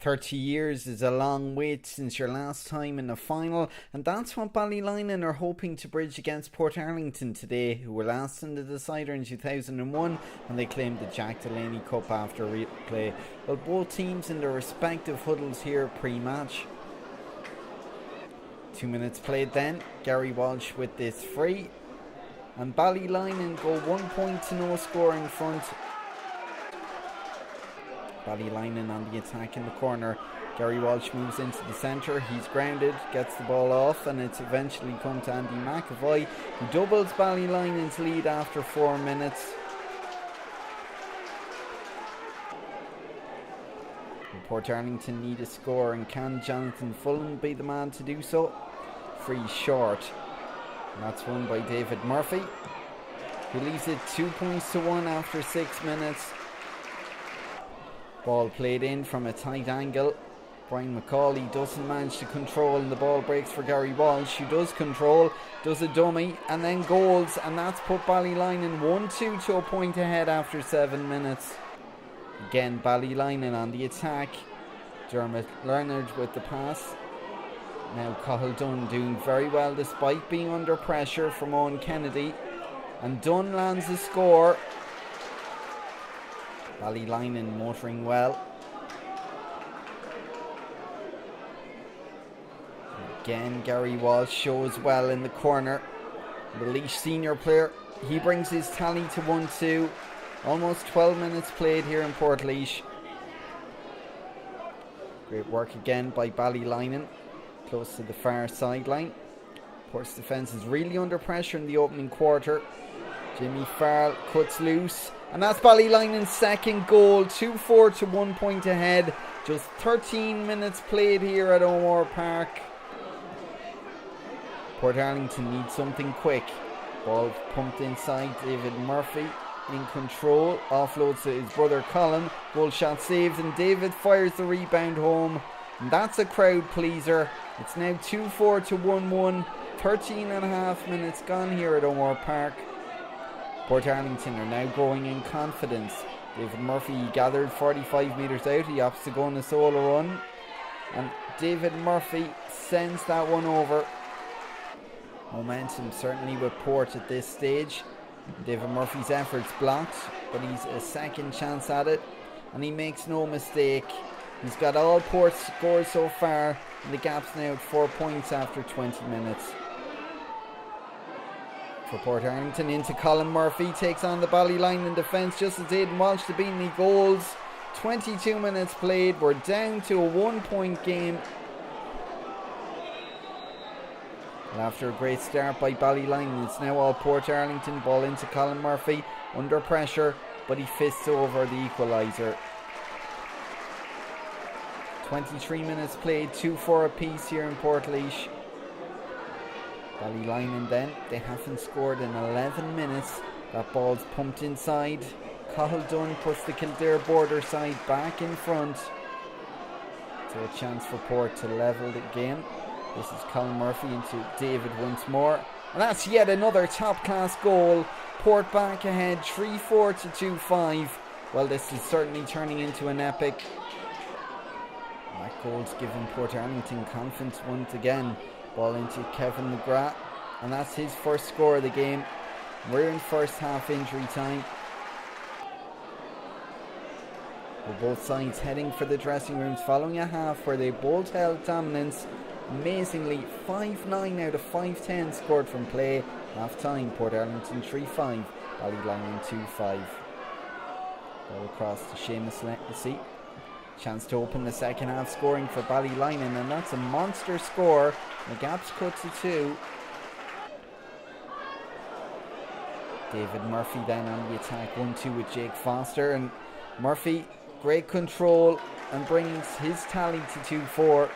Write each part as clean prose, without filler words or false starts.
30 years is a long wait since your last time in the final, and that's what Ballylinan are hoping to bridge against Portarlington today, who were last in the decider in 2001 when they claimed the Jack Delaney Cup after replay. Well, both teams in their respective huddles here pre-match. 2 minutes played then, Gary Walsh with this free, and Ballylinan go 1 point to no score in front. Ballylinan on the attack in the corner. Gary Walsh moves into the centre. He's grounded, gets the ball off, and it's eventually come to Andy McAvoy, who doubles Ballylinan's lead after 4 minutes. Portarlington need a score, and can Jonathan Fulham be the man to do so? Free short. And that's won by David Murphy, who leaves it 2 points to 1 after 6 minutes. Ball played in from a tight angle. Brian McCauley doesn't manage to control, and the ball breaks for Gary Walsh, who does control, does a dummy, and then goals, and that's put Ballylinan 1-2 to a point ahead after 7 minutes. Again, Ballylinan on the attack. Dermot Leonard with the pass. Now Cathal Dunn doing very well despite being under pressure from Owen Kennedy, and Dunn lands a score. Ballylinan motoring well. Again, Gary Walsh shows well in the corner. The Laois senior player, he brings his tally to 1-2. Almost 12 minutes played here in Portarlington. Great work again by Ballylinan, close to the far sideline. Port's defence is really under pressure in the opening quarter. Jimmy Farrell cuts loose, and that's Ballylinan's second goal, 2-4 to 1 point ahead. Just 13 minutes played here at O'Moore Park. Portarlington needs something quick. Ball pumped inside, David Murphy in control, offloads to his brother Colin. Goal shot saved, and David fires the rebound home, and that's a crowd pleaser. It's now 2-4 to 1-1, 13 and a half minutes gone here at O'Moore Park. Portarlington are now growing in confidence. David Murphy gathered 45 metres out. He opts to go on a solo run, and David Murphy sends that one over. Momentum certainly with Port at this stage. David Murphy's efforts blocked, but he's a second chance at it, and he makes no mistake. He's got all Port's scores so far, and the gap's now at 4 points after 20 minutes. For Portarlington, into Colin Murphy, takes on the Ballylinan defence just as Aidan Walsh to beat any goals. 22 minutes played, we're down to a 1 point game. And after a great start by Ballylinan, it's now all Portarlington. Ball into Colin Murphy, under pressure, but he fists over the equaliser. 23 minutes played, 2-4 apiece here in Portarlington. Ballylinan then, they haven't scored in 11 minutes. That ball's pumped inside. Cathal Dunn puts the Kildare border side back in front. So a chance for Port to level the game. This is Colin Murphy into David once more, and that's yet another top class goal. Port back ahead 3-4 to 2-5. Well, this is certainly turning into an epic. That goal's given Portarlington confidence once again. Ball into Kevin McGrath, and that's his first score of the game. We're in first half injury time. With both sides heading for the dressing rooms following a half where they both held dominance. Amazingly, 5-9 out of 5-10 scored from play. Half time, Portarlington 3-5, Ballylinan 2-5. Ball across to Seamus Lacey. Chance to open the second half scoring for Ballylinan, and that's a monster score. The gap's cut to 2. David Murphy then on the attack, 1-2 with Jake Foster, and Murphy, great control, and brings his tally to 2-4.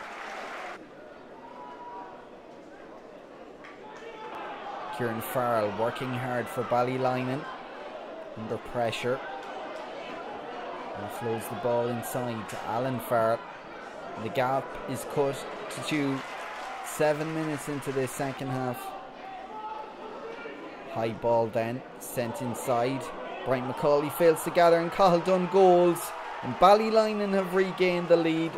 Kieran Farrell working hard for Ballylinan, under pressure. And flows the ball inside to Alan Farrell. The gap is cut to 2. 7 minutes into the second half. High ball then, sent inside. Brian McCauley fails to gather, and Cathal Dunn goals. And Ballylinan have regained the lead.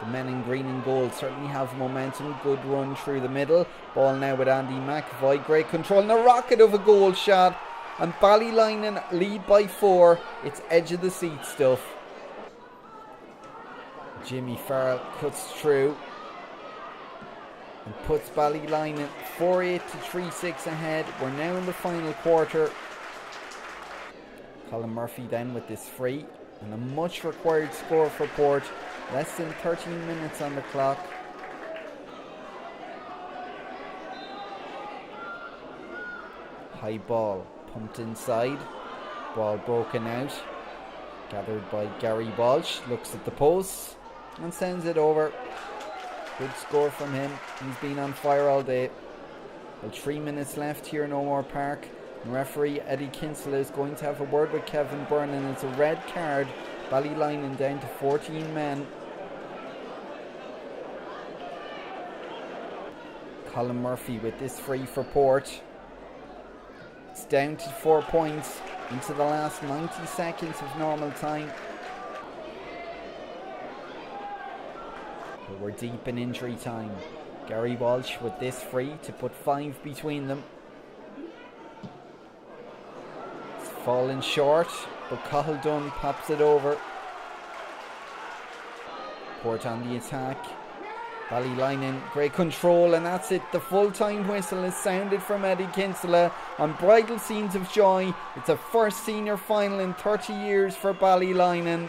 The men in green and gold certainly have momentum. Good run through the middle. Ball now with Andy McAvoy. Great control and a rocket of a goal shot. And Ballylinan lead by 4. It's edge of the seat stuff. Jimmy Farrell cuts through and puts Ballylinan 4-8 to 3-6 ahead. We're now in the final quarter. Colin Murphy then with this free. And a much required score for Port. Less than 13 minutes on the clock. High ball pumped inside. Ball broken out. Gathered by Gary Walsh. Looks at the post and sends it over. Good score from him. He's been on fire all day. Well, 3 minutes left here in O'Moore Park. And referee Eddie Kinsella is going to have a word with Kevin Byrne, and it's a red card. Ballylinan down to 14 men. Colin Murphy with this free for Port. It's down to 4 points into the last 90 seconds of normal time. But we're deep in injury time. Gary Walsh with this free to put 5 between them. It's fallen short, but Cathal Dunn pops it over. Port on the attack. Ballylinan, great control, and that's it. The full-time whistle is sounded from Eddie Kinsella on bridal scenes of joy. It's a first senior final in 30 years for Ballylinan.